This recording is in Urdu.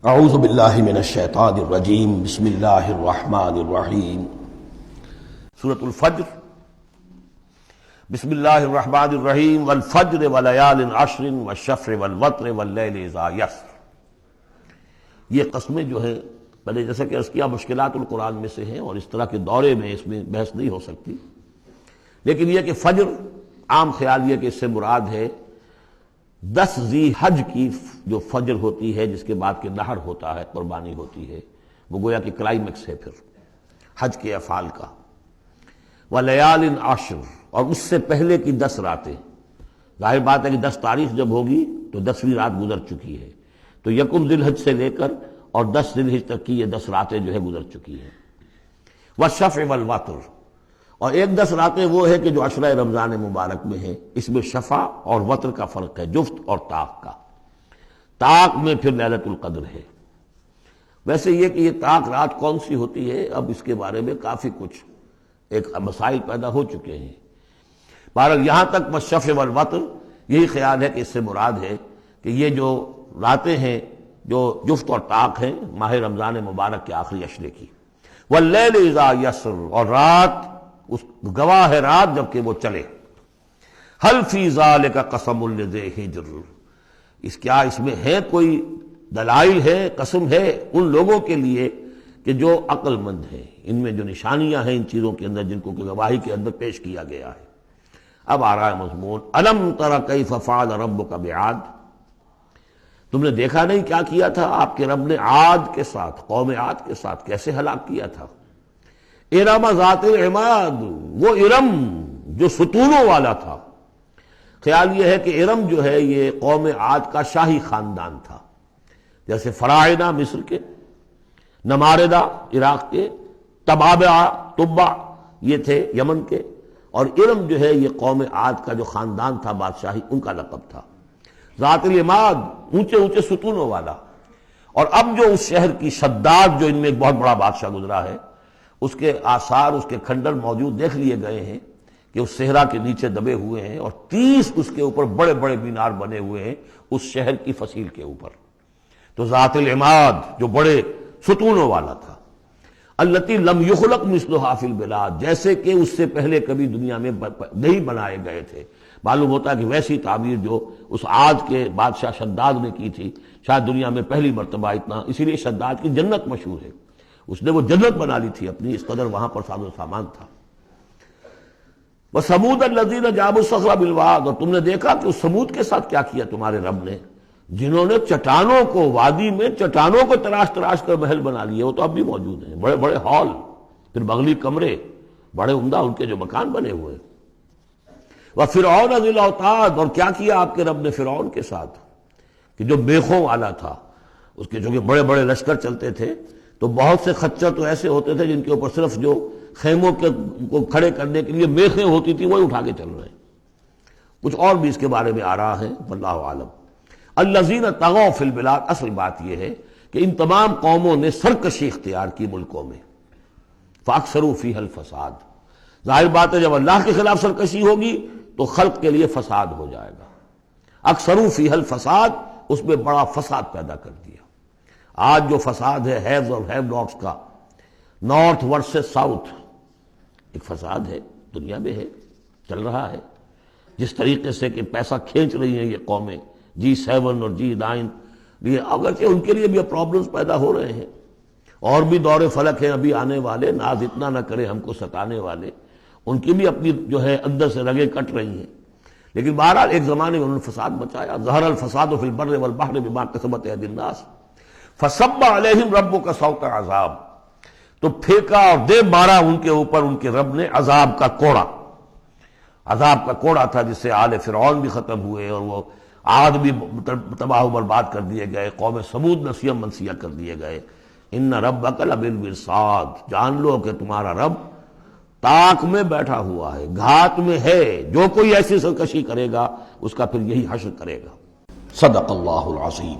اعوذ باللہ من الشیطان الرجیم بسم اللہ الرحمن الرحیم سورۃ الفجر۔ بسم اللہ الرحمن الرحیم والفجر ولیال عشر والشفع والوتر واللیل اذا یسر۔ یہ قسمیں جو ہیں پہلے جیسا کہ عرض کیا مشکلات القرآن میں سے ہیں اور اس طرح کے دورے میں اس میں بحث نہیں ہو سکتی، لیکن یہ کہ فجر عام خیال یہ کہ اس سے مراد ہے 10 ذی حج کی جو فجر ہوتی ہے جس کے بعد کہ نحر ہوتا ہے، قربانی ہوتی ہے، وہ گویا کہ کلائمیکس ہے پھر حج کے افعال کا۔ ولیال عشر، اور اس سے پہلے کی 10 راتیں، ظاہر بات ہے کہ 10 تاریخ جب ہوگی تو 10ویں رات گزر چکی ہے، تو یکم ذی الحج سے لے کر اور 10 ذی الحج تک کی یہ 10 راتیں جو ہے گزر چکی ہیں۔ والشفع والوتر، اور ایک 10 راتیں وہ ہے کہ جو عشرہ رمضان مبارک میں ہے، اس میں شفع اور وتر کا فرق ہے، جفت اور طاق کا۔ طاق میں پھر لیلۃ القدر ہے۔ ویسے یہ کہ یہ طاق رات کون سی ہوتی ہے، اب اس کے بارے میں کافی کچھ ایک مسائل پیدا ہو چکے ہیں۔ بہرحال یہاں تک والشفع والوتر یہی خیال ہے کہ اس سے مراد ہے کہ یہ جو راتیں ہیں جو جفت اور طاق ہیں ماہ رمضان مبارک کے آخری عشرے کی۔ واللیل اذا یسر، اور رات اس گواہ ہے رات جب کہ وہ چلے۔ حل فی ذالک قسم لذی حجر، اس میں ہے کوئی دلائل ہے، قسم ہے ان لوگوں کے لیے کہ جو عقل مند ہیں، ان میں جو نشانیاں ہیں ان چیزوں کے اندر جن کو کہ گواہی کے اندر پیش کیا گیا ہے۔ اب آ رہا ہے مضمون، الم تر کیف فعل ربک بعاد، تم نے دیکھا نہیں کیا کیا تھا آپ کے رب نے عاد کے ساتھ، قوم عاد کے ساتھ کیسے ہلاک کیا تھا۔ ارم ذات العماد، وہ ارم جو ستونوں والا تھا۔ خیال یہ ہے کہ ارم جو ہے یہ قوم عاد کا شاہی خاندان تھا، جیسے فراعنہ مصر کے، نماردہ عراق کے، تبع یہ تھے یمن کے، اور ارم جو ہے یہ قوم عاد کا جو خاندان تھا بادشاہی، ان کا لقب تھا۔ ذات العماد، اونچے اونچے ستونوں والا۔ اور اب جو اس شہر کی شداد جو ان میں ایک بہت بڑا بادشاہ گزرا ہے، اس کے آثار، اس کے کھنڈر موجود دیکھ لیے گئے ہیں کہ اس صحرا کے نیچے دبے ہوئے ہیں، اور 30 اس کے اوپر بڑے بڑے مینار بنے ہوئے ہیں اس شہر کی فصیل کے اوپر۔ تو ذات العماد جو بڑے ستونوں والا تھا، التی لم یخلق مثلھا فی البلاد، جیسے کہ اس سے پہلے کبھی دنیا میں نہیں بنائے گئے تھے۔ معلوم ہوتا ہے کہ ویسی تعبیر جو اس عاد کے بادشاہ شداد نے کی تھی، شاید دنیا میں پہلی مرتبہ اتنا، اسی لیے شداد کی جنت مشہور ہے، اس نے وہ جنت بنا لی تھی اپنی، اس قدر وہاں پر ساز و سامان تھا۔ وَثَمُودَ الَّذِينَ جَابُوا الصَّخْرَ بِالْوَادِ، اور تم نے دیکھا کہ اس سمود کے ساتھ کیا کیا تمہارے رب نے، جنہوں نے چٹانوں کو، وادی میں چٹانوں کو تراش تراش کر محل بنا لیے، وہ تو اب بھی موجود ہیں، بڑے بڑے ہال، پھر بغلی کمرے، بڑے عمدہ ان کے جو مکان بنے ہوئے۔ وَفِرْعَوْنَ ذِي الْأَوْتَادِ، اور کیا کیا آپ کے رب نے فرعون کے ساتھ کہ جو میخوں والا تھا، اس کے جو کہ بڑے بڑے لشکر چلتے تھے، تو بہت سے خچر تو ایسے ہوتے تھے جن کے اوپر صرف جو خیموں کو کھڑے کرنے کے لیے میخیں ہوتی تھی وہی اٹھا کے چل رہے ہیں۔ کچھ اور بھی اس کے بارے میں آ رہا ہے، واللہ عالم۔ الذین طغوا فی البلاد، اصل بات یہ ہے کہ ان تمام قوموں نے سرکشی اختیار کی ملکوں میں، فاکثروا فیہا الفساد، ظاہر بات ہے جب اللہ کے خلاف سرکشی ہوگی تو خلق کے لیے فساد ہو جائے گا۔ اکثروا فیہا الفساد، اس میں بڑا فساد پیدا کر دیا۔ آج جو فساد ہے ہیوز اور ہیو ناٹس کا، نارتھ ورسز ساؤتھ، ایک فساد ہے، دنیا میں ہے، چل رہا ہے۔ جس طریقے سے کہ پیسہ کھینچ رہی ہیں یہ قومیں، G7 اور G9، یہ اگرچہ ان کے لیے بھی پرابلمز پیدا ہو رہے ہیں، اور بھی دور فلک ہیں ابھی آنے والے، ناز اتنا نہ کرے ہم کو ستانے والے، ان کی بھی اپنی جو ہے اندر سے رگیں کٹ رہی ہیں، لیکن بہرحال ایک زمانے میں انہوں نے فساد مچایا۔ ظہر الفساد فی البر والبحر بما کسبت ایدی الناس فصب علیہم ربک صوت عذاب، تو پھینکا اور دے مارا ان کے اوپر ان کے رب نے عذاب کا کوڑا۔ عذاب کا کوڑا تھا جس سے آل فرعون بھی ختم ہوئے، اور وہ عاد بھی تباہ و برباد کر دیے گئے، قوم ثمود نسیم منسیہ کر دیے گئے۔ ان ربک لبالمرصاد، جان لو کہ تمہارا رب طاق میں بیٹھا ہوا ہے، گھات میں ہے، جو کوئی ایسی سرکشی کرے گا اس کا پھر یہی حشر کرے گا۔ صدق اللہ العظیم۔